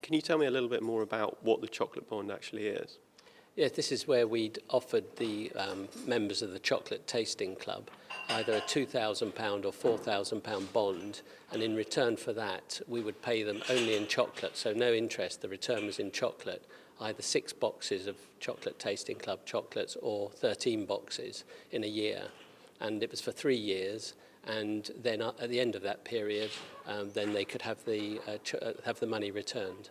Can you tell me a little bit more about what the chocolate bond actually is? Yes, this is where we'd offered the members of the Chocolate Tasting Club either a £2,000 or £4,000 bond, and in return for that we would pay them only in chocolate, so no interest. The return was in chocolate, either 6 boxes of Chocolate Tasting Club chocolates or 13 boxes in a year, and it was for 3 years. And then at the end of that period, then they could have the money returned.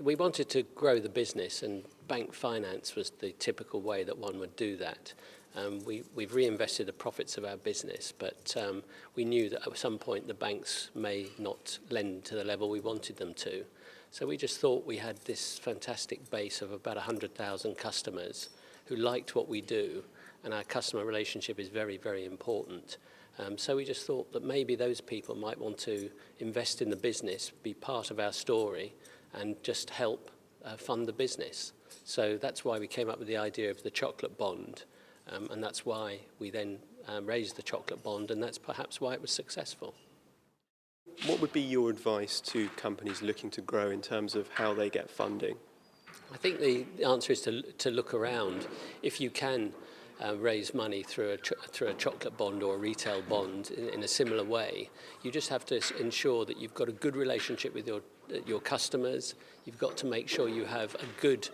We wanted to grow the business, and bank finance was the typical way that one would do that. We've reinvested the profits of our business, but we knew that at some point the banks may not lend to the level we wanted them to. So we just thought we had this fantastic base of about 100,000 customers who liked what we do, and our customer relationship is very, very important. So we just thought that maybe those people might want to invest in the business, be part of our story, and just help fund the business. So that's why we came up with the idea of the chocolate bond, and that's why we then raised the chocolate bond, and that's perhaps why it was successful. What would be your advice to companies looking to grow in terms of how they get funding? I think the answer is to look around. If you can raise money through a chocolate bond or a retail bond in a similar way, you just have to ensure that you've got a good relationship with your customers. You've got to make sure you have a good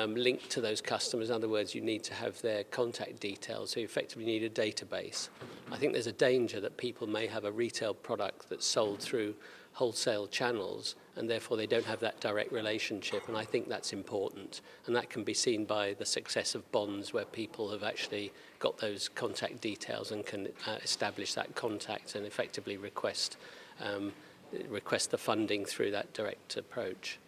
link to those customers. In other words, you need to have their contact details, so you effectively need a database. I think there's a danger that people may have a retail product that's sold through wholesale channels, and therefore they don't have that direct relationship, and I think that's important, and that can be seen by the success of bonds where people have actually got those contact details and can establish that contact and effectively request the funding through that direct approach.